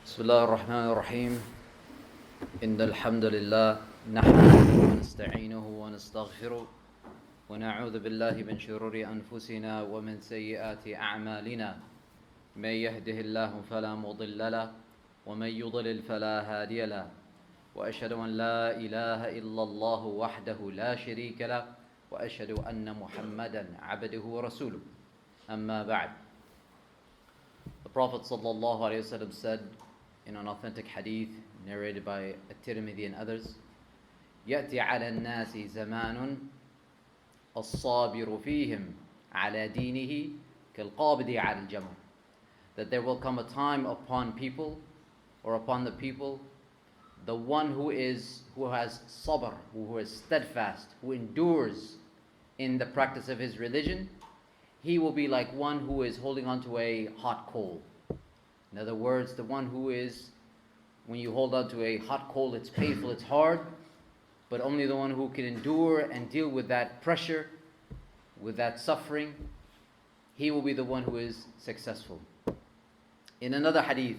بسم الله الرحمن الرحيم إن الحمد لله نحمده ونستعينه ونستغفره ونعوذ بالله من شرور أنفسنا ومن سيئات أعمالنا من يهده الله فلا مضل له ومن يضلل فلا هادي له وأشهد أن لا إله إلا الله وحده لا شريك له وأشهد أن محمدا عبده ورسوله أما بعد. The Prophet ﷺ said in an authentic hadith narrated by Tirmidhi and others, يأتي على الناس زمان الصابر فيهم على دينه كالقابض على الجمر. That there will come a time upon people or upon the people, the one who has sabr, who is steadfast, who endures in the practice of his religion, he will be like one who is holding on to a hot coal. In other words, the one who is, when you hold on to a hot coal, it's painful, it's hard, but only the one who can endure and deal with that pressure, with that suffering, he will be the one who is successful. In another hadith,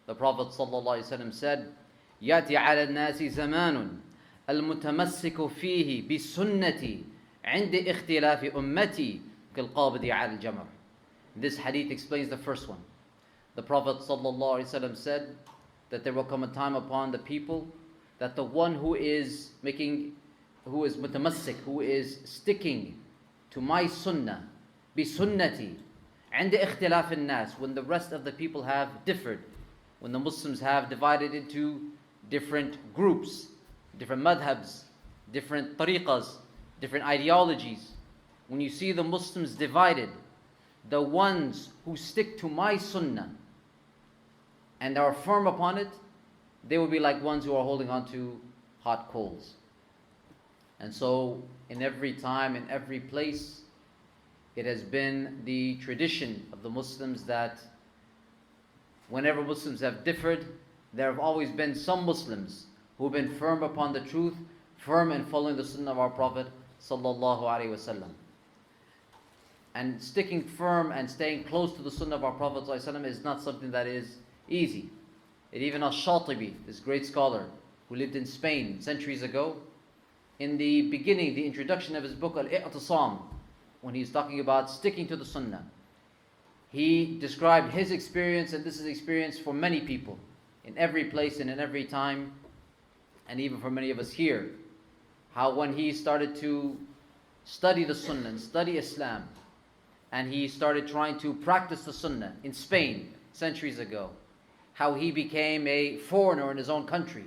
the Prophet ﷺ said, يَأْتِ عَلَى النَّاسِ زَمَانٌ الْمُتَمَسِّكُ فِيهِ بِسُنَّتِي عِنْدِ اخْتِلَافِ أُمَّتِي كَالْقَابِضِ عَلَى الْجَمَرِ. This hadith explains the first one. The Prophet ﷺ said that there will come a time upon the people that the one who is mutamassik, who is sticking to my sunnah, bi sunnati, and ikhtilaf al-nas, when the rest of the people have differed, when the Muslims have divided into different groups, different madhabs, different tariqas, different ideologies. When you see the Muslims divided, the ones who stick to my sunnah and are firm upon it, they will be like ones who are holding on to hot coals. And so, in every time, in every place, it has been the tradition of the Muslims that whenever Muslims have differed, there have always been some Muslims who have been firm upon the truth, firm in following the sunnah of our Prophet sallallahu alaihi wasallam. And sticking firm and staying close to the sunnah of our Prophet sallallahu alaihi wasallam is not something that is easy. Even Al-Shatibi, this great scholar who lived in Spain centuries ago, in the beginning, the introduction of his book Al-I'tisam, when he's talking about sticking to the sunnah, he described his experience, and this is experience for many people, in every place and in every time, and even for many of us here, how when he started to study the sunnah and study Islam, and he started trying to practice the sunnah in Spain centuries ago, how he became a foreigner in his own country.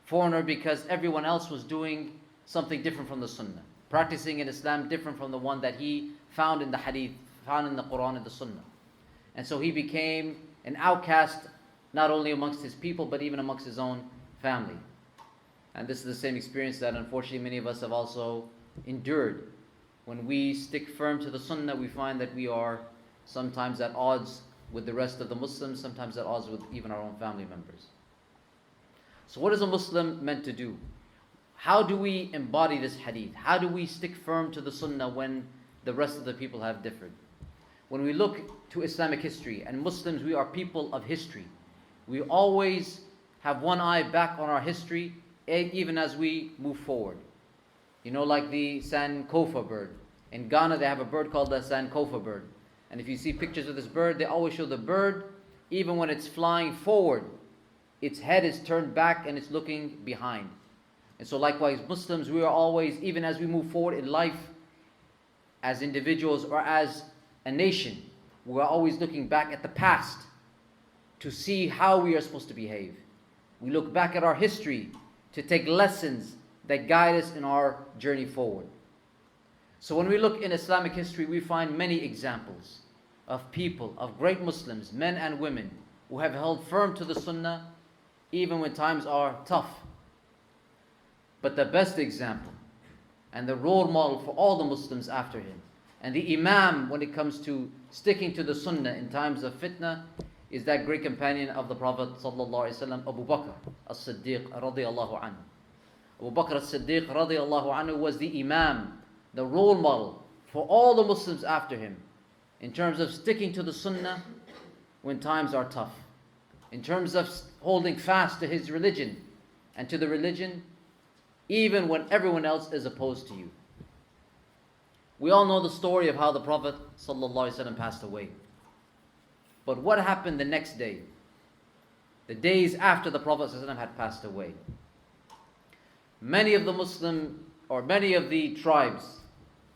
Foreigner because everyone else was doing something different from the sunnah, practicing in Islam different from the one that he found in the hadith, found in the Qur'an and the sunnah. And so he became an outcast, not only amongst his people, but even amongst his own family. And this is the same experience that unfortunately many of us have also endured. When we stick firm to the sunnah, we find that we are sometimes at odds with the rest of the Muslims, sometimes at odds with even our own family members. So what is a Muslim meant to do? How do we embody this hadith? How do we stick firm to the sunnah when the rest of the people have differed? When we look to Islamic history, and Muslims, we are people of history. We always have one eye back on our history, even as we move forward. You know, like the Sankofa bird. In Ghana, they have a bird called the Sankofa bird. And if you see pictures of this bird, they always show the bird, even when it's flying forward, its head is turned back and it's looking behind. And so likewise, Muslims, we are always, even as we move forward in life, as individuals or as a nation, we are always looking back at the past to see how we are supposed to behave. We look back at our history to take lessons that guide us in our journey forward. So when we look in Islamic history, we find many examples of people, of great Muslims, men and women, who have held firm to the sunnah even when times are tough. But the best example and the role model for all the Muslims after him, and the imam when it comes to sticking to the sunnah in times of fitna, is that great companion of the Prophet ﷺ, Abu Bakr as-Siddiq radiyallahu anhu. Abu Bakr as-Siddiq radiyallahu anhu was the imam, the role model for all the Muslims after him, in terms of sticking to the sunnah when times are tough, in terms of holding fast to his religion and to the religion, even when everyone else is opposed to you. We all know the story of how the Prophet ﷺ passed away. But what happened the next day? The days after the Prophet ﷺ had passed away. Many of the tribes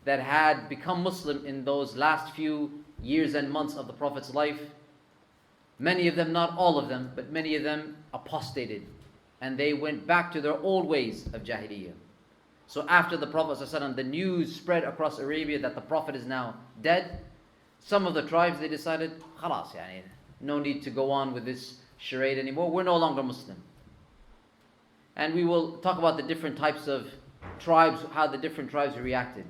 that had become Muslim in those last few years and months of the Prophet's life, many of them, not all of them, but many of them apostated, and they went back to their old ways of Jahiliyyah. So after the Prophet ﷺ, the news spread across Arabia that the Prophet is now dead, some of the tribes, they decided, khalas, no need to go on with this charade anymore, we're no longer Muslim. And we will talk about the different types of tribes, how the different tribes reacted.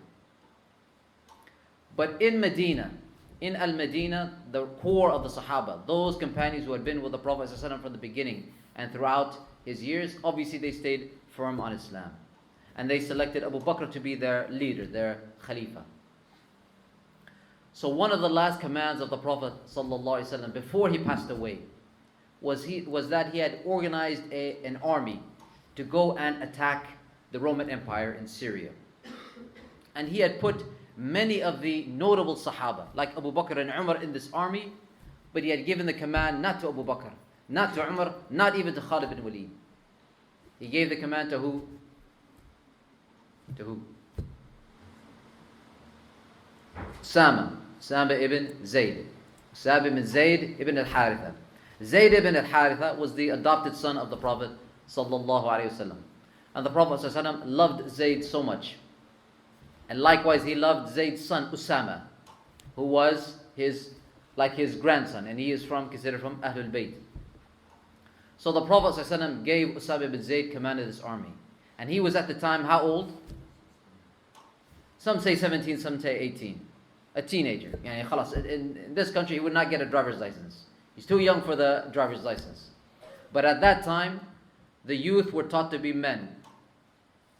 But in Medina, in Al-Madinah, the core of the Sahaba, those companions who had been with the Prophet ﷺ from the beginning and throughout his years, obviously they stayed firm on Islam. And they selected Abu Bakr to be their leader, their Khalifa. So one of the last commands of the Prophet ﷺ before he passed away was that he had organized an army to go and attack the Roman Empire in Syria. And he had put many of the notable Sahaba, like Abu Bakr and Umar, in this army, but he had given the command not to Abu Bakr, not to Umar, not even to Khalid bin Walid. He gave the command to who? To who? Osama ibn Zaid. Osama ibn Zaid ibn al-Haritha. Zayd ibn al-Haritha was the adopted son of the Prophet sallallahu alaihi wasallam. And the Prophet sallallahu alaihi wasallam loved Zayd so much. And likewise he loved Zayd's son Usama, who was his grandson, and he is considered from Ahlul Bayt. So the Prophet ﷺ gave Osama ibn Zayd command of this army. And he was at the time how old? Some say 17, some say 18. A teenager. In this country he would not get a driver's license. He's too young for the driver's license. But at that time, the youth were taught to be men,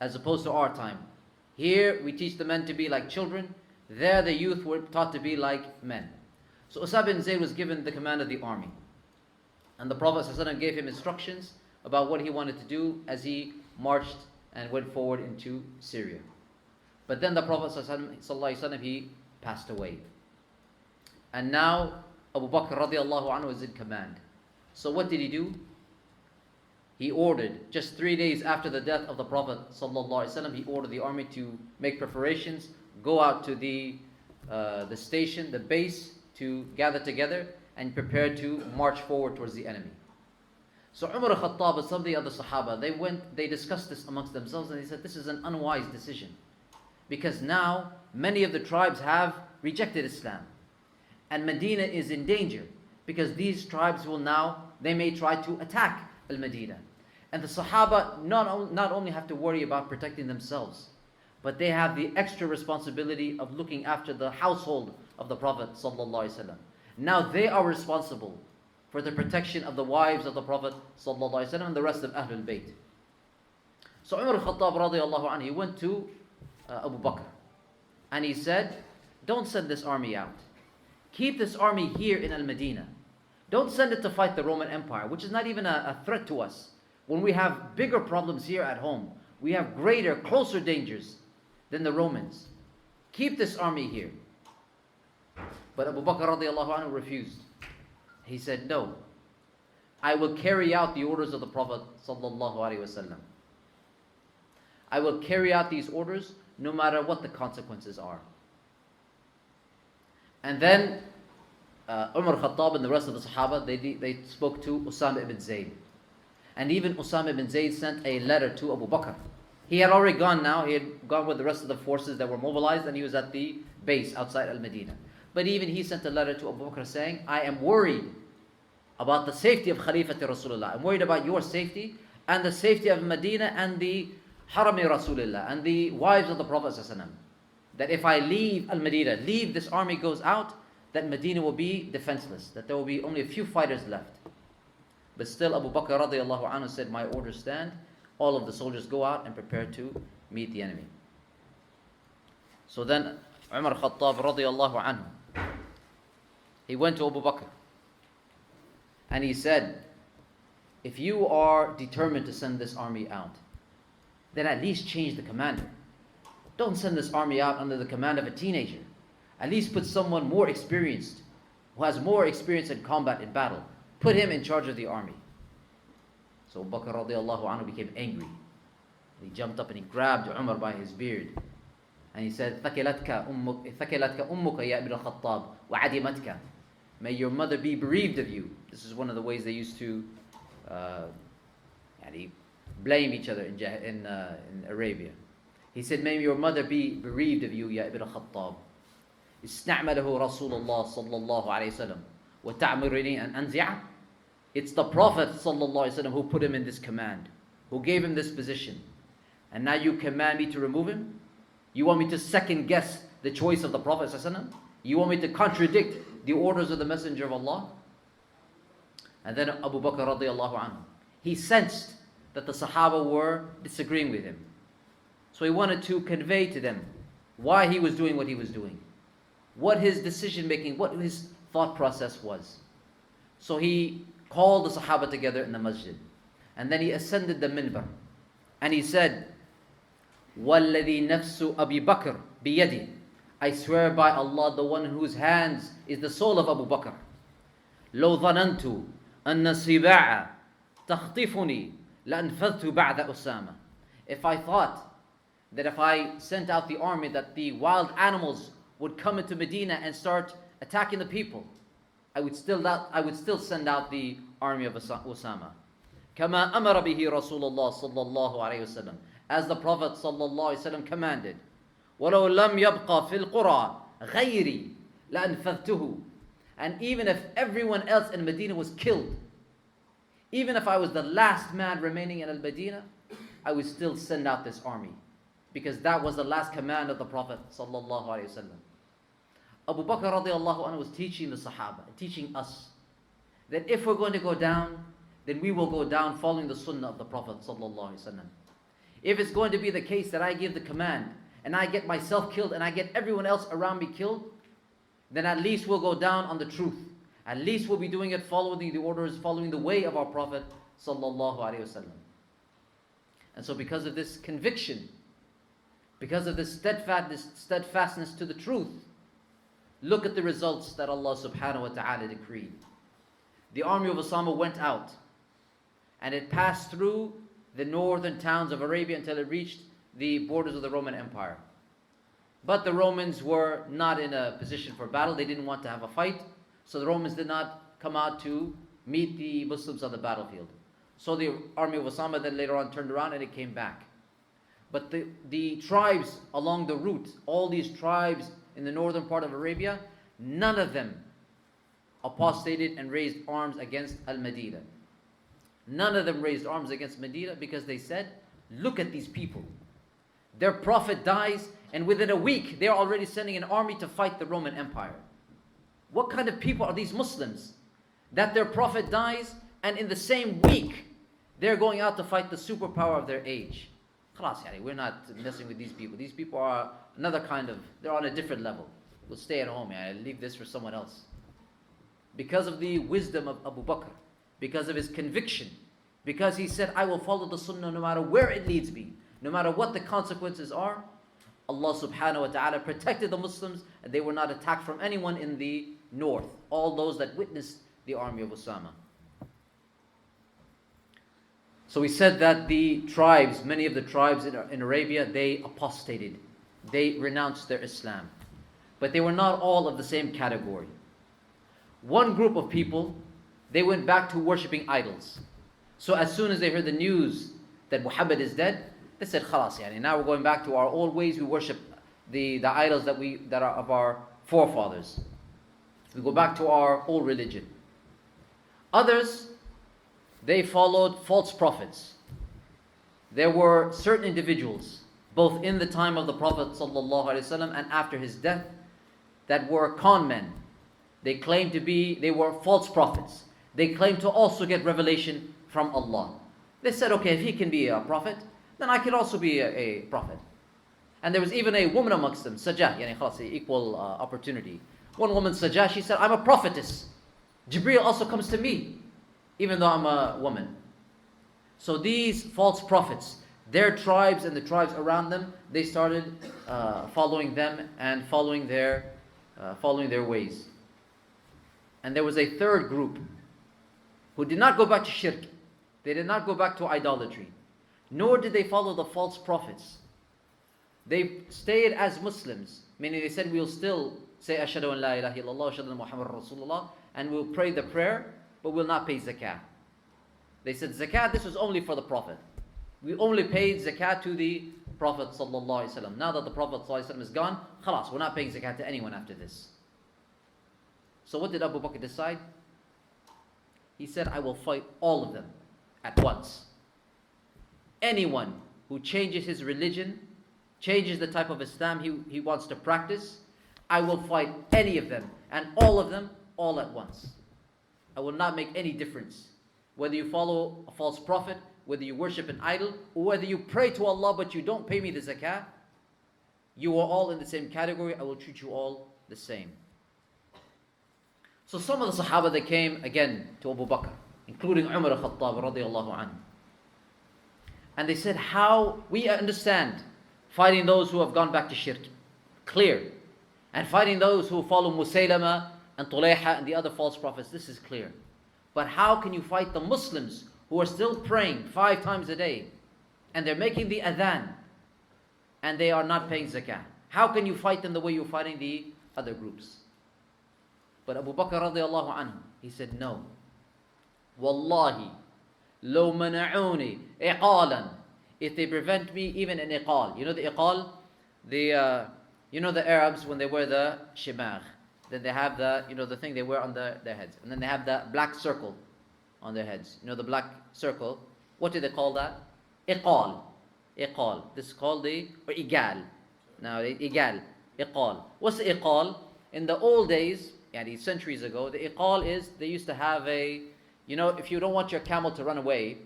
as opposed to our time. Here we teach the men to be like children. There the youth were taught to be like men. So Osama bin Zayd was given the command of the army. And the Prophet ﷺ gave him instructions about what he wanted to do as he marched and went forward into Syria. But then the Prophet ﷺ, he passed away. And now Abu Bakr radiallahu anhu is in command. So what did he do? He ordered, just 3 days after the death of the Prophet ﷺ, he ordered the army to make preparations, go out to the station, the base, to gather together and prepare to march forward towards the enemy. So Umar al-Khattab and some of the other Sahaba, they discussed this amongst themselves, and they said this is an unwise decision. Because now many of the tribes have rejected Islam. And Medina is in danger. Because these tribes they may try to attack Al-Madinah. And the Sahaba not only have to worry about protecting themselves, but they have the extra responsibility of looking after the household of the Prophet ﷺ. Now they are responsible for the protection of the wives of the Prophet ﷺ and the rest of Ahlul Bayt. So Umar al-Khattab radiallahu anhu, he went to Abu Bakr and he said, don't send this army out. Keep this army here in Al-Madinah. Don't send it to fight the Roman Empire, which is not even a threat to us. When we have bigger problems here at home, we have greater, closer dangers than the Romans. Keep this army here. But Abu Bakr radiallahu anhu refused. He said, no, I will carry out the orders of the Prophet sallallahu alaihi wasallam. I will carry out these orders no matter what the consequences are. And then Umar Khattab and the rest of the Sahaba, they spoke to Osama ibn Zayd. And even Osama ibn Zayd sent a letter to Abu Bakr. He had already gone now, he had gone with the rest of the forces that were mobilized, and he was at the base outside Al-Madinah. But even he sent a letter to Abu Bakr saying, I am worried about the safety of Khalifati Rasulullah. I'm worried about your safety and the safety of Medina and the Harami Rasulullah and the wives of the Prophet ﷺ. That if I leave Al-Madinah, this army goes out, that Medina will be defenseless, that there will be only a few fighters left. But still Abu Bakr radiallahu anhu said, my orders stand. All of the soldiers go out and prepare to meet the enemy. So then Umar Khattab radiallahu anhu, he went to Abu Bakr and he said, if you are determined to send this army out, then at least change the commander. Don't send this army out under the command of a teenager. At least put someone more experienced, who has more experience in combat, in battle. Put him in charge of the army. So Abu Bakr radiallahu anhu became angry. He jumped up and he grabbed Umar by his beard. And he said, ثَكِلَتْكَ أُمُّكَ يَا ابْنَ الْخَطَّابِ وَعَدِمَتْكَ. May your mother be bereaved of you. This is one of the ways they used to blame each other in Arabia. He said, may your mother be bereaved of you, Ya Ibn al-Khattab. استعمله رسول الله صلى الله عليه وسلم وتعمرني أن أنزع. It's the Prophet صلى الله عليه وسلم who put him in this command, who gave him this position. And now you command me to remove him? You want me to second guess the choice of the Prophet صلى الله عليه وسلم? You want me to contradict the orders of the Messenger of Allah? And then Abu Bakr radiallahu anhu, he sensed that the Sahaba were disagreeing with him. So he wanted to convey to them why he was doing what he was doing, what his decision making, what his thought process was. So he called the Sahaba together in the masjid. And then he ascended the minbar. And he said, وَالَّذِي نَفْسُ أَبِي بَكْرٍ بِيَدِهِ. I swear by Allah, the one whose hands is the soul of Abu Bakr. لَوْ ظَنَنْتُ أَنَّ السِّبَاعَ تَخْطِفُنِي لَأَنْفَذْتُ بَعْدَ أُسَامَةَ. If I thought that if I sent out the army, that the wild animals would come into Medina and start attacking the people, I would still send out the army of Osama. كما أمر به رسول الله صلى الله عليه وسلم, as the Prophet صلى الله عليه وسلم commanded. ولو لم يبقى في القرى غيري لأنفذته. And even if everyone else in Medina was killed, even if I was the last man remaining in Al-Medina, I would still send out this army, because that was the last command of the Prophet sallallahu alaihi wasallam. Abu Bakr radiallahu anhu was teaching the Sahaba, teaching us, that if we're going to go down, then we will go down following the Sunnah of the Prophet sallallahu alaihi wasallam. If it's going to be the case that I give the command and I get myself killed and I get everyone else around me killed, then at least we'll go down on the truth. At least we'll be doing it following the orders, following the way of our Prophet sallallahu alaihi wasallam. And so because of this conviction, because of this steadfastness to the truth, look at the results that Allah subhanahu wa ta'ala decreed. The army of Osama went out, and it passed through the northern towns of Arabia until it reached the borders of the Roman Empire. But the Romans were not in a position for battle. They didn't want to have a fight. So the Romans did not come out to meet the Muslims on the battlefield. So the army of Osama then later on turned around and it came back. But the tribes along the route, all these tribes in the northern part of Arabia, none of them apostated and raised arms against Al-Madinah. None of them raised arms against Medina, because they said, look at these people. Their prophet dies, and within a week they're already sending an army to fight the Roman Empire. What kind of people are these Muslims, that their prophet dies and in the same week they're going out to fight the superpower of their age? We're not messing with these people. These people are another kind of, they're on a different level. We'll stay at home, leave this for someone else. Because of the wisdom of Abu Bakr, because of his conviction, because he said, I will follow the Sunnah no matter where it leads me, no matter what the consequences are, Allah subhanahu wa ta'ala protected the Muslims, and they were not attacked from anyone in the north, all those that witnessed the army of Osama. So we said that the tribes, many of the tribes in Arabia, they apostated. They renounced their Islam. But they were not all of the same category. One group of people, they went back to worshipping idols. So as soon as they heard the news that Muhammad is dead, they said, Khalas, now we're going back to our old ways. We worship the idols that are of our forefathers. We go back to our old religion. Others, they followed false prophets. There were certain individuals, both in the time of the Prophet ﷺ and after his death, that were con men. They were false prophets. They claimed to also get revelation from Allah. They said, okay, if he can be a prophet, then I can also be a prophet. And there was even a woman amongst them, Sajah, equal opportunity. One woman, Sajah, she said, I'm a prophetess. Jibreel also comes to me, even though I'm a woman. So these false prophets, their tribes and the tribes around them, they started following them and following their ways. And there was a third group who did not go back to shirk. They did not go back to idolatry. Nor did they follow the false prophets. They stayed as Muslims, meaning they said, we'll still say Ashhadu an la ilaha illallah, Ashhadu anna Muhammad Rasulullah, and we'll pray the prayer, but we'll not pay zakah. They said zakat, this was only for the Prophet. We only paid zakat to the Prophet sallallahu alaihi wasallam. Now that the Prophet sallallahu alaihi wasallam is gone, khalas, we're not paying zakat to anyone after this. So what did Abu Bakr decide? He said, I will fight all of them at once. Anyone who changes his religion, changes the type of Islam he wants to practice, I will fight any of them, and all of them, all at once. I will not make any difference. Whether you follow a false prophet, whether you worship an idol, or whether you pray to Allah but you don't pay me the zakah, you are all in the same category. I will treat you all the same. So some of the Sahaba, they came again to Abu Bakr, including Umar al-Khattab radiyallahu anhu. And they said, how we understand fighting those who have gone back to shirk, clear. And fighting those who follow Musaylama and Tulayha and the other false prophets, this is clear. But how can you fight the Muslims who are still praying 5 times a day and they're making the adhan and they are not paying zakah? How can you fight them the way you're fighting the other groups? But Abu Bakr radiallahu anhu, he said, no. Wallahi, law mana'uni iqalan. If they prevent me even an iqal. You know the iqal? You know the Arabs when they wear the shimagh. Then they have the thing they wear on their heads. And then they have the black circle on their heads. You know the black circle? What do they call that? Iqal. Iqal. This is called or igal. Now, igal. Iqal. What's the iqal? In the old days, centuries ago, the iqal is, they used to have if you don't want your camel to run away,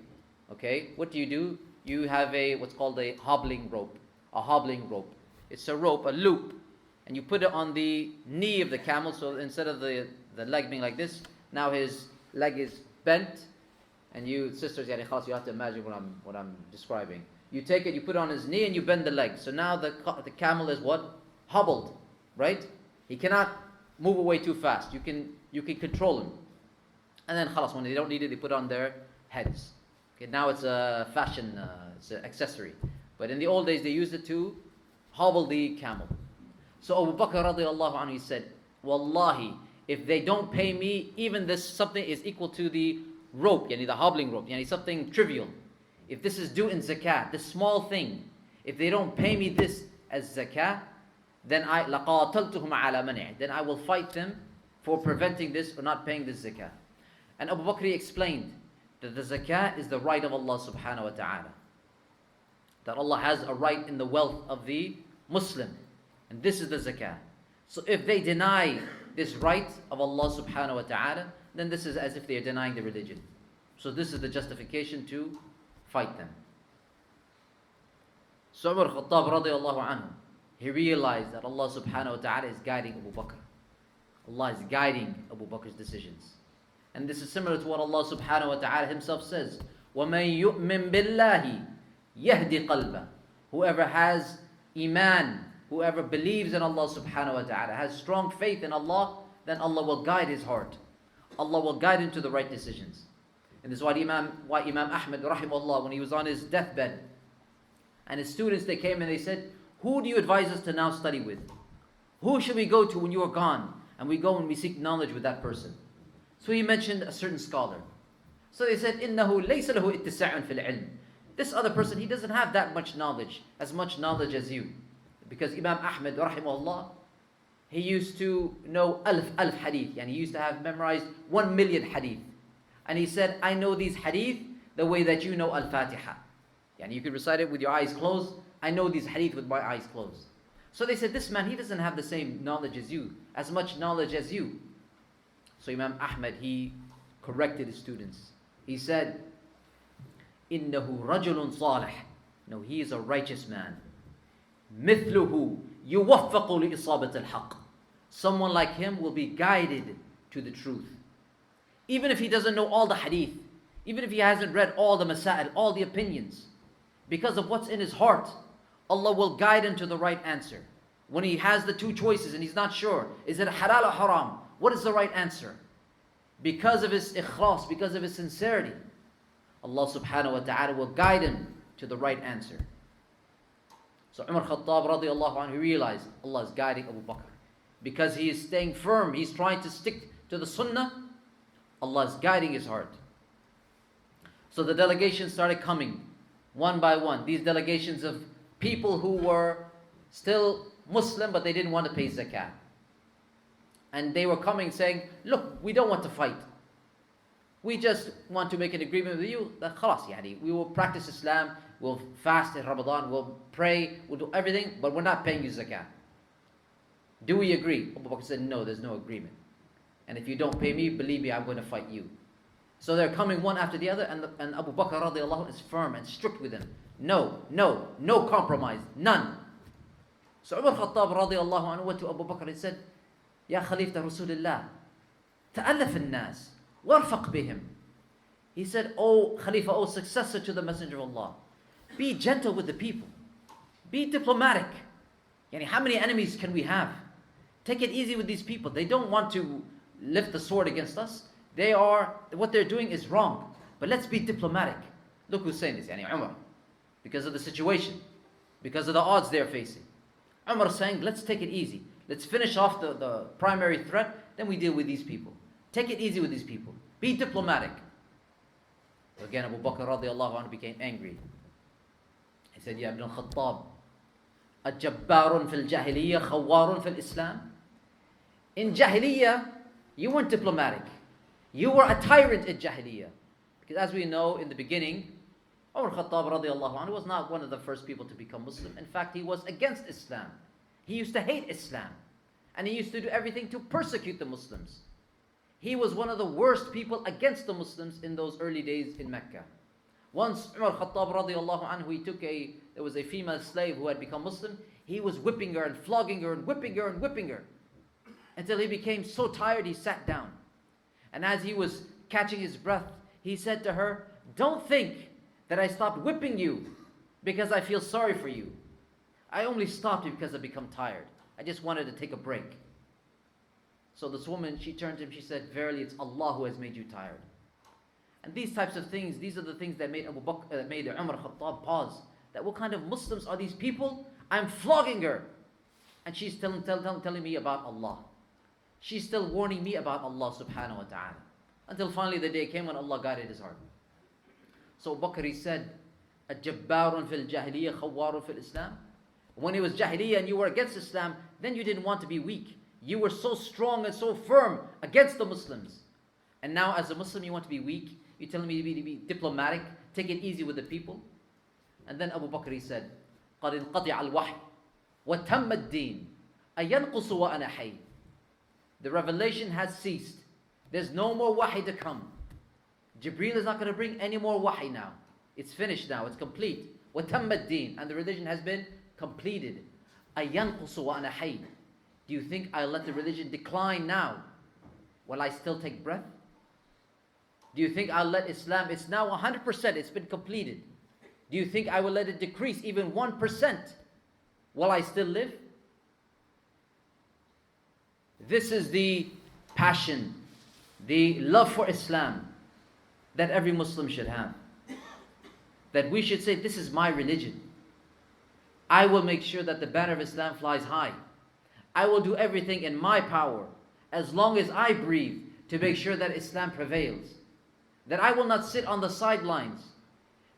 okay, what do? You have what's called a hobbling rope. A hobbling rope. It's a rope, a loop, and you put it on the knee of the camel, so instead of the leg being like this, now his leg is bent, and you, sisters, you have to imagine what I'm describing. You take it, you put it on his knee, and you bend the leg. So now the camel is what? Hobbled, right? He cannot move away too fast. You can control him. And then khalas, when they don't need it, they put it on their heads. Okay, now it's a fashion, it's an accessory. But in the old days, they used it to hobble the camel. So Abu Bakr radiallahu anhu, he said, Wallahi, if they don't pay me, even this something is equal to the rope, the hobbling rope, something trivial. If this is due in zakat, this small thing, if they don't pay me this as zakat, then لَقَاتَلْتُهُمْ عَلَى مَنِعِ. Then I will fight them for preventing this or not paying this zakat. And Abu Bakr explained that the zakat is the right of Allah subhanahu wa ta'ala. That Allah has a right in the wealth of the Muslim. And this is the zakah. So if they deny this right of Allah subhanahu wa ta'ala, then this is as if they are denying the religion. So this is the justification to fight them. So Umar Khattab radiallahu anhu, he realized that Allah subhanahu wa ta'ala is guiding Abu Bakr. Allah is guiding Abu Bakr's decisions. And this is similar to what Allah subhanahu wa ta'ala himself says, وَمَن يُؤْمِن بِاللَّهِ يَهْدِ قَلْبَهُ. Whoever has iman, whoever believes in Allah subhanahu wa ta'ala, has strong faith in Allah, then Allah will guide his heart. Allah will guide him to the right decisions. And this is why Imam Ahmad rahimahullah, when he was on his deathbed, and his students, they came and they said, who do you advise us to now study with? Who should we go to when you are gone? And we go and we seek knowledge with that person. So he mentioned a certain scholar. So they said, إِنَّهُ لَيْسَ لَهُ اتِّسَاعٌ فِي الْعِلْمِ. This other person, he doesn't have that much knowledge as you. Because Imam Ahmad rahimahullah, he used to know alf hadith. And he used to have memorized 1 million hadith. And he said, I know these hadith the way that you know al-Fatiha. And you could recite it with your eyes closed. I know these hadith with my eyes closed. So they said, this man, he doesn't have the same knowledge as you, as much knowledge as you. So Imam Ahmad, he corrected his students. He said, إِنَّهُ رَجُلٌ صَالِحٌ. No, he is a righteous man. مِثْلُهُ يُوَفَّقُ لِإِصَابَةِ الْحَقِّ. Someone like him will be guided to the truth. Even if he doesn't know all the hadith, Even if he hasn't read all the masail, all the opinions, because of what's in his heart, Allah will guide him to the right answer. When he has the two choices and he's not sure, is it halal or haram? What is the right answer? Because of his ikhlas, because of his sincerity, Allah subhanahu wa ta'ala will guide him to the right answer. So Umar Khattab radiallahu anhu, he realized Allah is guiding Abu Bakr. Because he is staying firm, he's trying to stick to the sunnah, Allah is guiding his heart. So the delegations started coming, one by one. These delegations of people who were still Muslim, but they didn't want to pay zakat. And they were coming saying, look, we don't want to fight. We just want to make an agreement with you that khalas, yani, we will practice Islam, we'll fast in Ramadan, we'll pray, we'll do everything, but we're not paying you zakat. Do we agree? Abu Bakr said, no, there's no agreement. And if you don't pay me, believe me, I'm going to fight you. So they're coming one after the other, and Abu Bakr radiallahu anh is firm and strict with them. No compromise, none. So Umar Khattab radiallahu anh went to Abu Bakr and said, Ya Khalifah Rasulullah, ta'allaf al-nas, warfaq bihim. He said, oh Khalifa, oh successor to the Messenger of Allah, be gentle with the people. Be diplomatic. Yani, how many enemies can we have? Take it easy with these people. They don't want to lift the sword against us. What they're doing is wrong. But let's be diplomatic. Look who's saying this, yani Umar. Because of the situation. Because of the odds they're facing. Umar is saying, let's take it easy. Let's finish off the primary threat, then we deal with these people. Take it easy with these people. Be diplomatic. Again, Abu Bakr radiallahu anhu became angry. He said, Ya Ibn al-Khattab, أَجَبَّارٌ فِي الْجَاهِلِيَّةِ خَوَّارٌ فِي الْإِسْلَامِ. In Jahiliyyah, you weren't diplomatic. You were a tyrant in Jahiliyyah. Because as we know, in the beginning, Umar Khattab radiallahu anhu was not one of the first people to become Muslim. In fact, he was against Islam. He used to hate Islam. And he used to do everything to persecute the Muslims. He was one of the worst people against the Muslims in those early days in Mecca. Once Umar Khattab radiallahu anhu, there was a female slave who had become Muslim. He was whipping her and flogging her and whipping her and whipping her. Until he became so tired, he sat down. And as he was catching his breath, he said to her, don't think that I stopped whipping you because I feel sorry for you. I only stopped because I've become tired. I just wanted to take a break. So this woman, she turned to him, she said, verily it's Allah who has made you tired. And these types of things, these are the things that made made Umar Khattab pause. That what kind of Muslims are these people? I'm flogging her. And she's telling me about Allah. She's still warning me about Allah subhanahu wa ta'ala. Until finally the day came when Allah guided his heart. So Abu Bakr, he said, أَجَبَّارٌ فِي الْجَاهِلِيَّةِ خَوَّارٌ فِي الْإِسْلَامِ. When it was Jahiliyyah and you were against Islam, then you didn't want to be weak. You were so strong and so firm against the Muslims. And now as a Muslim you want to be weak. You're telling me to be diplomatic, take it easy with the people. And then Abu Bakr, he said, قَدْ انْقَطِعَ الْوَحْيُ وَتَمَّ الدِّينِ أَيَنْقُصُ وَأَنَا حَيٍّ. The revelation has ceased. There's no more wahi to come. Jibreel is not going to bring any more wahi now. It's finished now, it's complete. وَتَمَّ الدِّينِ. And the religion has been completed. أَيَنْقُصُ وَأَنَا حَيٍّ. Do you think I'll let the religion decline now while I still take breath? Do you think I'll let Islam, it's now 100%, it's been completed. Do you think I will let it decrease even 1% while I still live? This is the passion, the love for Islam that every Muslim should have. That we should say, this is my religion. I will make sure that the banner of Islam flies high. I will do everything in my power, as long as I breathe, to make sure that Islam prevails. That I will not sit on the sidelines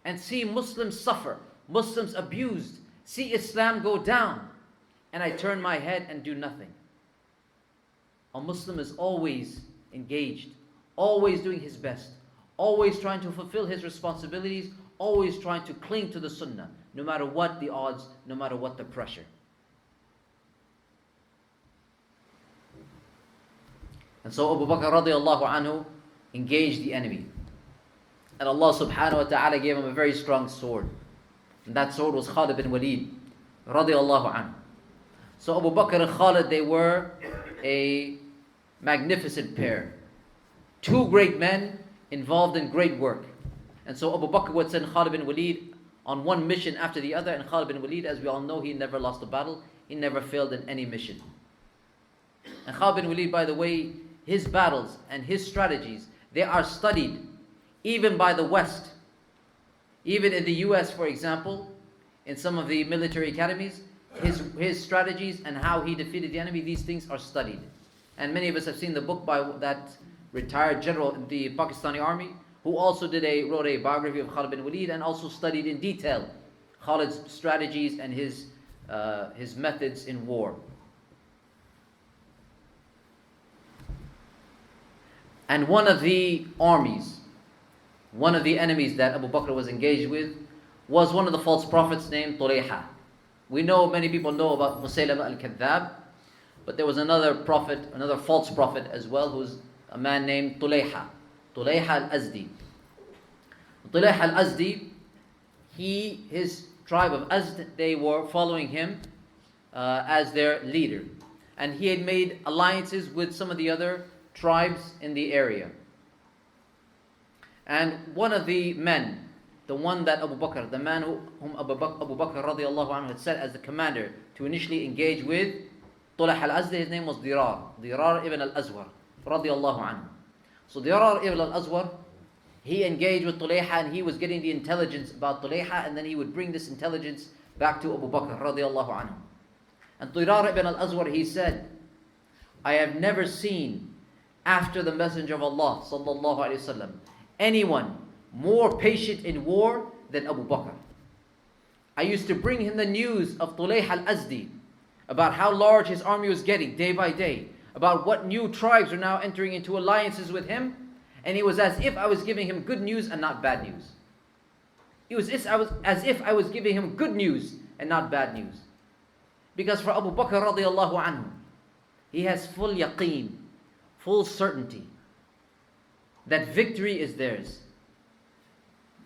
and see Muslims suffer, Muslims abused, see Islam go down, and I turn my head and do nothing. A Muslim is always engaged, always doing his best, always trying to fulfill his responsibilities, always trying to cling to the Sunnah, no matter what the odds, no matter what the pressure. And so Abu Bakr radiallahu anhu engaged the enemy. And Allah subhanahu wa ta'ala gave him a very strong sword. And that sword was Khalid bin Walid radiallahu anhu. So Abu Bakr and Khalid, they were a magnificent pair. Two great men involved in great work. And so Abu Bakr would send Khalid bin Walid on one mission after the other, and Khalid bin Walid, as we all know, he never lost a battle, he never failed in any mission. And Khalid bin Walid, by the way, his battles and his strategies, they are studied even by the West. Even in the US, for example, in some of the military academies, his strategies and how he defeated the enemy, these things are studied. And many of us have seen the book by that retired general in the Pakistani army, who also wrote a biography of Khalid bin Walid and also studied in detail Khalid's strategies and his methods in war. And one of the armies, one of the enemies that Abu Bakr was engaged with, was one of the false prophets named Tulayha. We know, many people know about Musaylama al-Kadhdhab, but there was another prophet, another false prophet as well, who's a man named Tulayha al-Azdi. Tulayha al-Azdi, his tribe of Azd, they were following him as their leader. And he had made alliances with some of the other tribes in the area. And one of the men, the one that Abu Bakr, the man whom Abu Bakr radiallahu anhu had set as the commander to initially engage with, Tulayha al-Azdi, his name was Dirar ibn al-Azwar radiallahu anhu. So Dirar ibn al-Azwar, he engaged with Tulayha, and he was getting the intelligence about Tulayha, and then he would bring this intelligence back to Abu Bakr radiallahu anhu. And Dirar ibn al-Azwar, he said, I have never seen after the Messenger of Allah sallallahu alaihi wasallam anyone more patient in war than Abu Bakr. I used to bring him the news of Tulayha al-Azdi, about how large his army was getting day by day, about what new tribes are now entering into alliances with him, and it was as if I was giving him good news and not bad news. It was as if I was giving him good news and not bad news. Because for Abu Bakr radiallahu anhu, he has full yaqeen, full certainty that victory is theirs.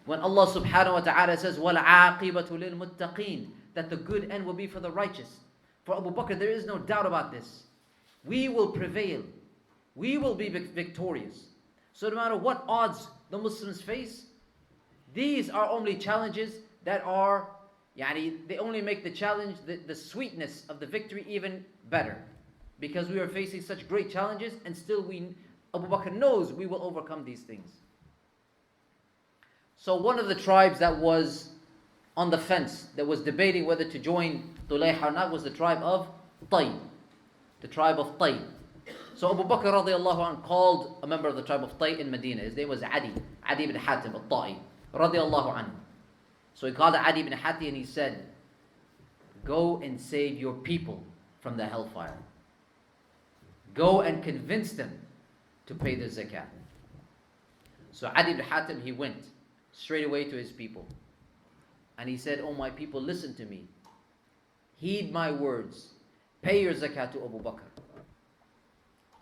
When Allah subhanahu wa ta'ala says, وَالْعَاقِبَةُ لِلْمُتَّقِينَ, that the good end will be for the righteous. For Abu Bakr, there is no doubt about this. We will prevail. We will be victorious. So no matter what odds the Muslims face, these are only challenges that are, they only make the challenge, the sweetness of the victory even better. Because we are facing such great challenges, and still Abu Bakr knows we will overcome these things. So one of the tribes that was on the fence, that was debating whether to join Tulayha or not, was the tribe of Tay. The tribe of Tay. So Abu Bakr radiallahu anhu called a member of the tribe of Tay in Medina. His name was Adi ibn Hatim al-Ta'i radiallahu anhu. So he called Adi ibn Hatim and he said, go and save your people from the hellfire. Go and convince them to pay the zakat. So Adi ibn Hatim, he went straight away to his people. And he said, oh my people, listen to me. Heed my words. Pay your zakat to Abu Bakr.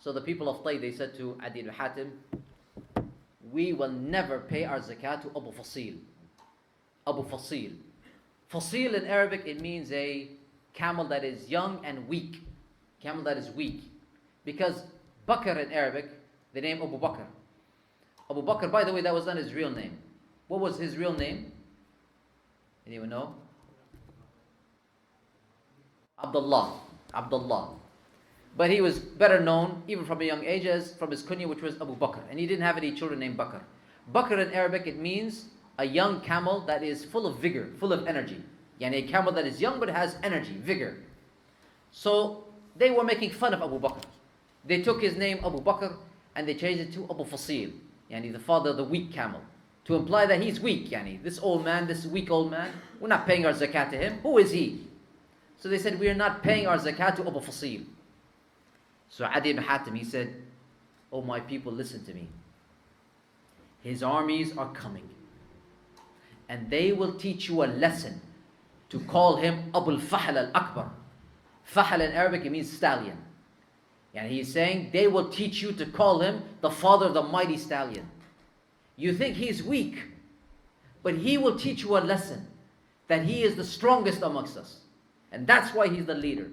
So the people of Tay, they said to Adi ibn Hatim, we will never pay our zakat to Abu Fasil. Abu Fasil. Fasil in Arabic, it means a camel that is young and weak. Camel that is weak. Because Bakr in Arabic, the name Abu Bakr. Abu Bakr, by the way, that was not his real name. What was his real name? Anyone know? Abdullah. But he was better known, even from a young age, as from his kunya, which was Abu Bakr. And he didn't have any children named Bakr. Bakr in Arabic, it means a young camel that is full of vigor, full of energy. A camel that is young but has energy, vigor. So they were making fun of Abu Bakr. They took his name Abu Bakr and they changed it to Abu Fasil, the father of the weak camel, to imply that he's weak. This old man, this weak old man, we're not paying our zakat to him. Who is he? So they said, we are not paying our zakat to Abu Fasil. So Adi ibn Hatim, he said, oh my people, listen to me. His armies are coming, and they will teach you a lesson to call him Abul Fahl al-Akbar. Fahl in Arabic, it means stallion. He's saying they will teach you to call him the father of the mighty stallion. You think he's weak, but he will teach you a lesson that he is the strongest amongst us. And that's why he's the leader.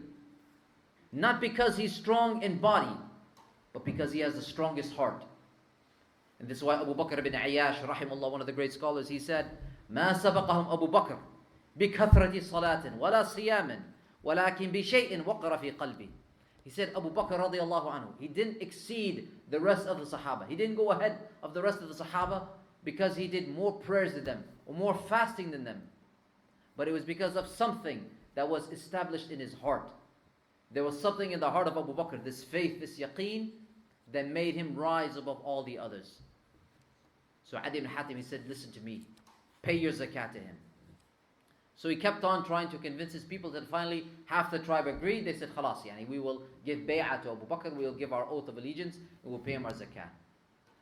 Not because he's strong in body, but because he has the strongest heart. And this is why Abu Bakr ibn Ayyash, rahimahullah, one of the great scholars, he said, ما سبقهم أبو بكر بكثرة صلاة ولا صيام ولكن بشيء وقر في قلبي. He said, Abu Bakr radiallahu anhu, he didn't exceed the rest of the Sahaba. He didn't go ahead of the rest of the Sahaba because he did more prayers than them or more fasting than them. But it was because of something that was established in his heart. There was something in the heart of Abu Bakr, this faith, this yaqeen, that made him rise above all the others. So Adi ibn Hatim, he said, listen to me, pay your zakat to him. So he kept on trying to convince his people that finally half the tribe agreed. They said, khalas, yani, we will give bay'ah to Abu Bakr, we will give our oath of allegiance, and we'll pay him our zakat.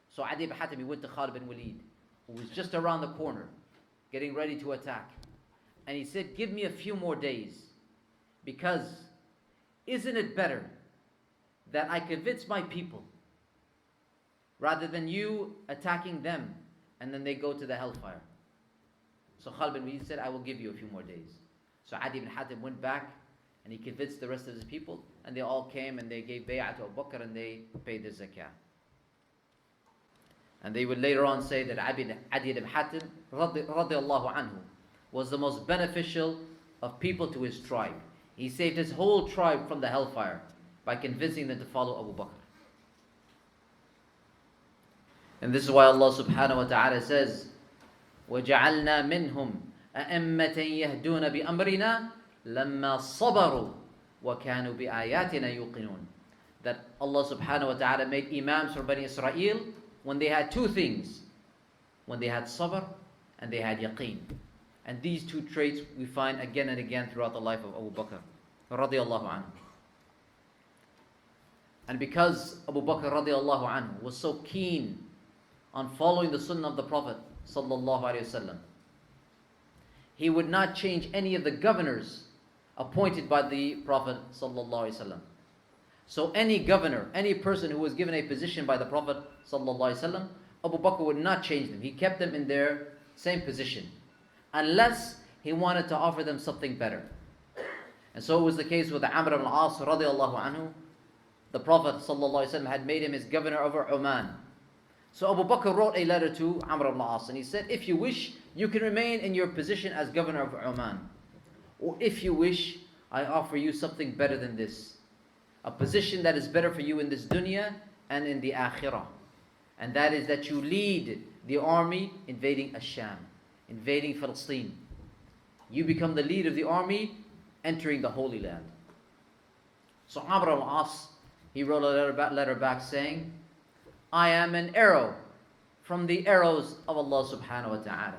So Adi ibn Hatim, he went to Khalid bin Walid, who was just around the corner, getting ready to attack. And he said, give me a few more days, because isn't it better that I convince my people rather than you attacking them and then they go to the hellfire? So Khalid bin Walid said, I will give you a few more days. So Adi ibn Hatim went back and he convinced the rest of his people, and they all came and they gave bay'ah to Abu Bakr and they paid their zakah. And they would later on say that Adi ibn Hatim radiallahu anhu was the most beneficial of people to his tribe. He saved his whole tribe from the hellfire by convincing them to follow Abu Bakr. And this is why Allah subhanahu wa ta'ala says, وَجَعَلْنَا مِنْهُمْ أَئِمَّةً يَهْدُونَ بِأَمْرِنَا لَمَّا صَبَرُوا وَكَانُوا بِآيَاتِنَا يُوقِنُونَ. That Allah subhanahu wa ta'ala made imams for Bani Israel when they had two things. When they had sabr and they had yaqeen. And these two traits we find again and again throughout the life of Abu Bakr radiallahu anhu. And because Abu Bakr radiallahu anhu was so keen on following the sunnah of the Prophet sallallahu alaihi wasallam, he would not change any of the governors appointed by the Prophet sallallahu alaihi wasallam. So any governor, any person who was given a position by the Prophet sallallahu alaihi wasallam, Abu Bakr would not change them. He kept them in their same position, unless he wanted to offer them something better. And so it was the case with Amr ibn al-As radiallahu anhu. The Prophet sallallahu alaihi wasallam had made him his governor over Oman. So Abu Bakr wrote a letter to Amr ibn al-As and he said, if you wish, you can remain in your position as governor of Oman. Or if you wish, I offer you something better than this. A position that is better for you in this dunya and in the akhirah. And that is that you lead the army invading Asham, invading Palestine. You become the leader of the army entering the Holy Land. So Amr al-As, he wrote a letter back saying, I am an arrow from the arrows of Allah subhanahu wa ta'ala.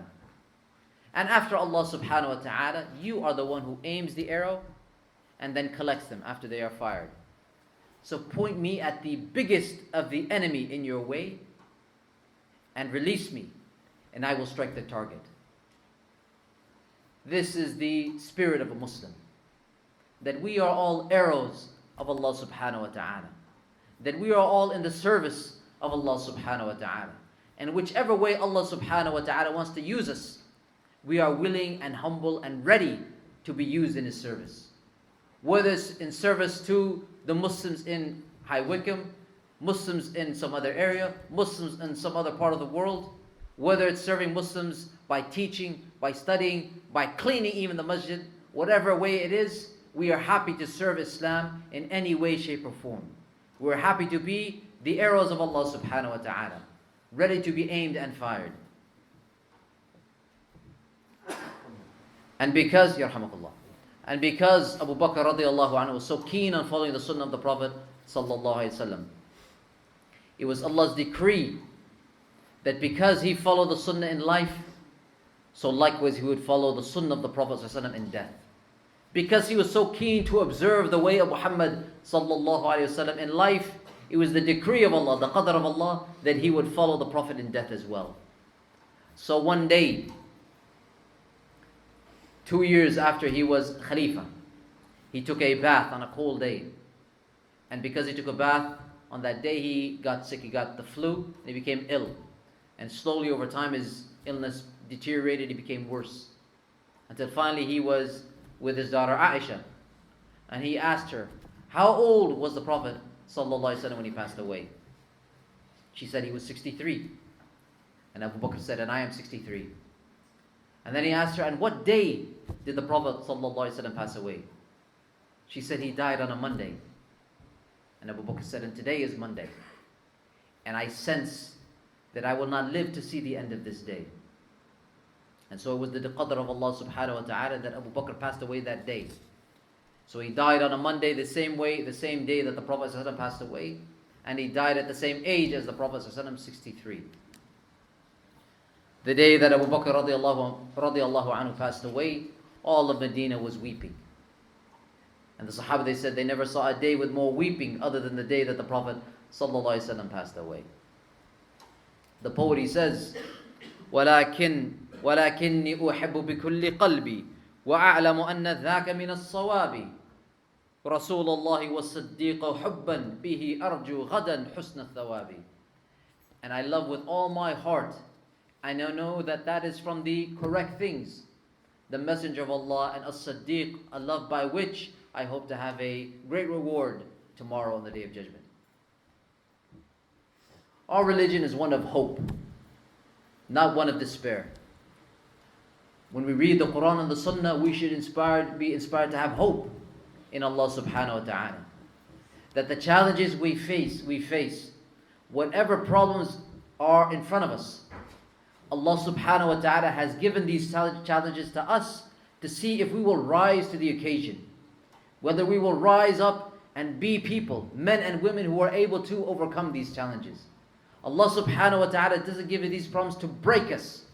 And after Allah subhanahu wa ta'ala, you are the one who aims the arrow and then collects them after they are fired. So point me at the biggest of the enemy in your way and release me, and I will strike the target. This is the spirit of a Muslim. That we are all arrows of Allah subhanahu wa ta'ala. That we are all in the service of Allah subhanahu wa ta'ala. And whichever way Allah subhanahu wa ta'ala wants to use us, we are willing and humble and ready to be used in His service. Whether it's in service to the Muslims in High Wycombe, Muslims in some other area, Muslims in some other part of the world, whether it's serving Muslims by teaching, by studying, by cleaning even the masjid, whatever way it is, we are happy to serve Islam in any way, shape or form. We're happy to be the arrows of Allah subhanahu wa ta'ala, ready to be aimed and fired. And because, yarhamakallah, and because Abu Bakr radiallahu anhu was so keen on following the sunnah of the Prophet sallallahu alaihi wasallam, it was Allah's decree that because he followed the sunnah in life, so likewise he would follow the sunnah of the Prophet sallallahu alaihi wasallam in death. Because he was so keen to observe the way of Muhammad sallallahu alaihi wasallam in life, it was the decree of Allah, the qadr of Allah, that he would follow the Prophet in death as well. So one day, 2 years after he was Khalifa, he took a bath on a cold day. And because he took a bath on that day, he got sick, he got the flu, and he became ill. And slowly over time his illness deteriorated, he became worse. Until finally he was with his daughter Aisha. And he asked her, how old was the Prophet sallallahu alaihi wasallam when he passed away? She said he was 63. And Abu Bakr said, and I am 63. And then he asked her, and what day did the Prophet ﷺ pass away? She said, he died on a Monday. And Abu Bakr said, and today is Monday. And I sense that I will not live to see the end of this day. And so it was the qadr of Allah subhanahu wa ta'ala that Abu Bakr passed away that day. So he died on a Monday the same day that the Prophet ﷺ passed away. And he died at the same age as the Prophet ﷺ, 63. The day that Abu Bakr radiallahu anhu passed away, all of Medina was weeping. And the Sahaba, they said they never saw a day with more weeping other than the day that the Prophet ﷺ passed away. The poet, he says, ولكني أحب بكل قلبي وأعلم أن ذاك من الصواب رسول الله والصديق حبا به أرجو غدا حسن الثواب. And I love with all my heart. I now know that that is from the correct things. The Messenger of Allah and As-Siddiq, a love by which I hope to have a great reward tomorrow on the Day of Judgment. Our religion is one of hope, not one of despair. When we read the Quran and the Sunnah, we should be inspired to have hope in Allah subhanahu wa ta'ala. That the challenges we face, whatever problems are in front of us, Allah subhanahu wa ta'ala has given these challenges to us to see if we will rise to the occasion. Whether we will rise up and be people, men and women who are able to overcome these challenges. Allah subhanahu wa ta'ala doesn't give you these problems to break us,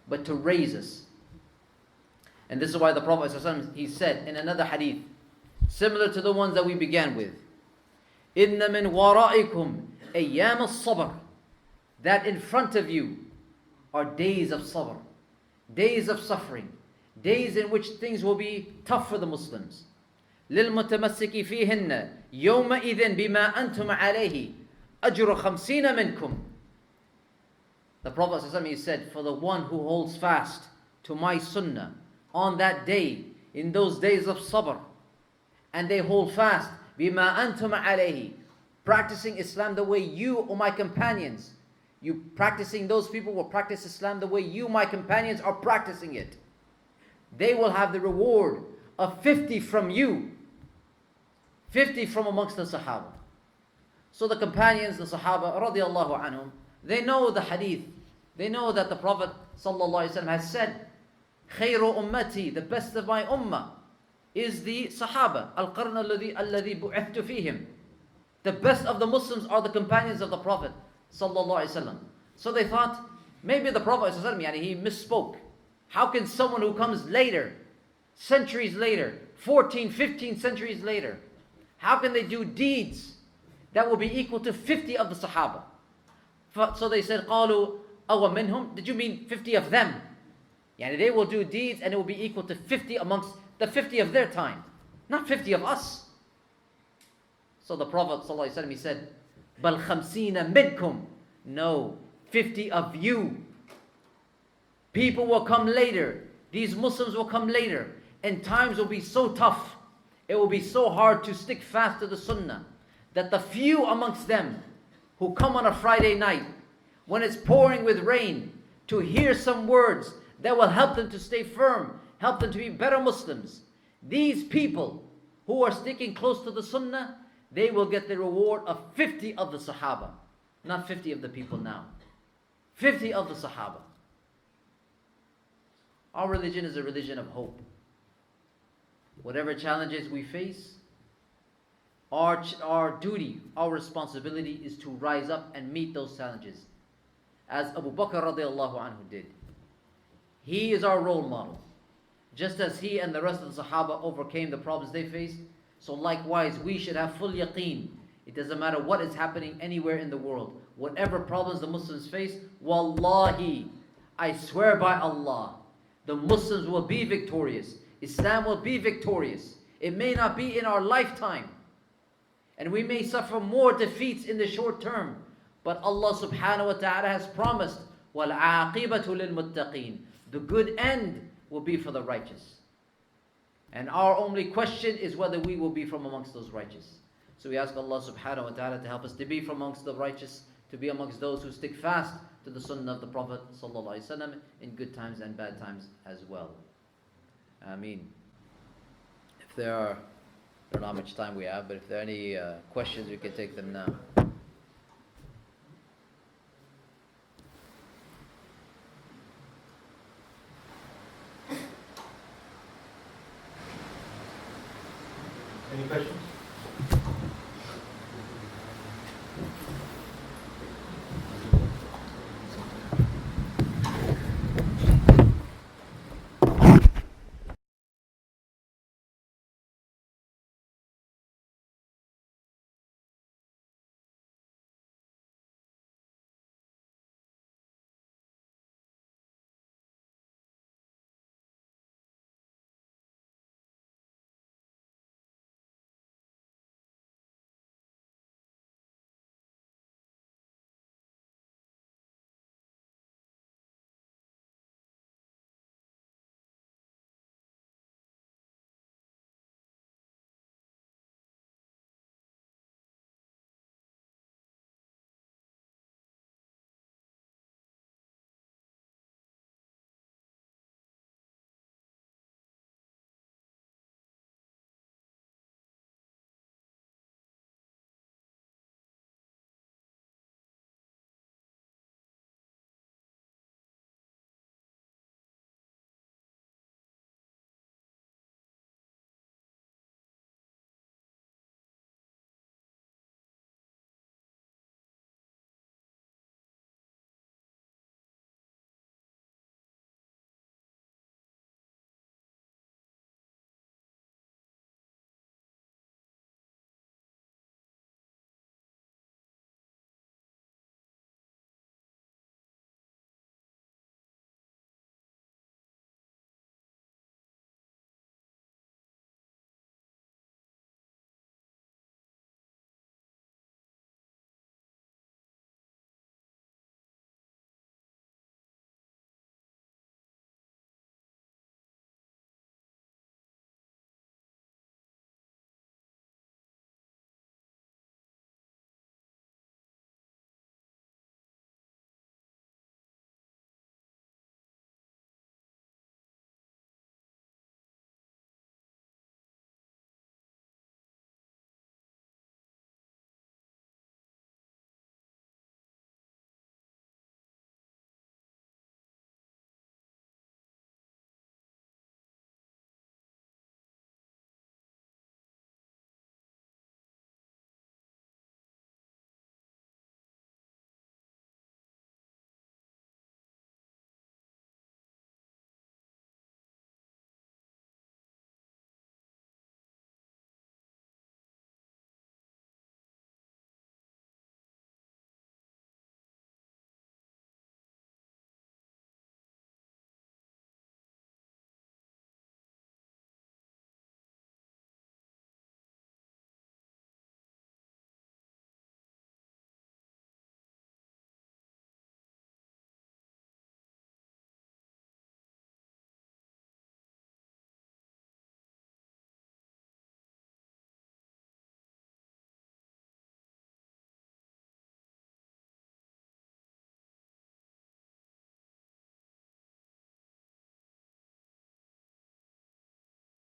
but to raise us. And this is why the Prophet ﷺ, he said in another hadith, similar to the ones that we began with, إِنَّ مِنْ وَرَائِكُمْ أَيَّامَ الصَّبْرِ, that in front of you are days of sabr, days of suffering, days in which things will be tough for the Muslims. لِلْمُتَمَسِّكِ فِيهِنَّ يَوْمَئِذٍ بِمَا أَنْتُمْ عَلَيْهِ أَجْرُ خَمْسِينَ مِنْكُمْ. The Prophet ﷺ, he said, for the one who holds fast to my sunnah on that day, in those days of sabr, and they hold fast, بِمَا أَنْتُمْ عَلَيْهِ, practicing Islam the way you or my companions, those people will practice Islam the way you, my companions, are practicing it. They will have the reward of 50 from you, 50 from amongst the Sahaba. So the companions, the Sahaba, radiallahu anhum, they know the hadith. They know that the Prophet sallallahu alaihi wasallam has said, خير أمتي, the best of my ummah, is the Sahaba, القرن الذي بعثت فيهم. The best of the Muslims are the companions of the Prophet sallallahu alaihi wasallam. So they thought, maybe the Prophet sallallahu alaihi wasallam, he misspoke. How can someone who comes later, centuries later, 14, 15 centuries later, how can they do deeds that will be equal to 50 of the Sahaba? So they said, قالوا أو منهم, did you mean 50 of them? Yani they will do deeds and it will be equal to 50 amongst the 50 of their time, not 50 of us. So the Prophet ﷺ, he said, بل خمسين منكم, no, 50 of you. People will come later. These Muslims will come later. And times will be so tough. It will be so hard to stick fast to the Sunnah, that the few amongst them who come on a Friday night, when it's pouring with rain, to hear some words that will help them to stay firm, help them to be better Muslims. These people who are sticking close to the Sunnah, they will get the reward of 50 of the Sahaba. Not 50 of the people now. 50 of the Sahaba. Our religion is a religion of hope. Whatever challenges we face, our duty, our responsibility is to rise up and meet those challenges. As Abu Bakr radiallahu anhu did. He is our role model. Just as he and the rest of the Sahaba overcame the problems they faced, so likewise we should have full yaqeen. It doesn't matter what is happening anywhere in the world. Whatever problems the Muslims face, wallahi, I swear by Allah, the Muslims will be victorious. Islam will be victorious. It may not be in our lifetime. And we may suffer more defeats in the short term. But Allah subhanahu wa ta'ala has promised, وَالْعَاقِبَةُ لِلْمُتَّقِينَ, the good end will be for the righteous. And our only question is whether we will be from amongst those righteous. So we ask Allah subhanahu wa ta'ala to help us to be from amongst the righteous, to be amongst those who stick fast to the Sunnah of the Prophet ﷺ in good times and bad times as well. Ameen. If there are, I don't know how much time we have, but if there are any questions, we can take them now.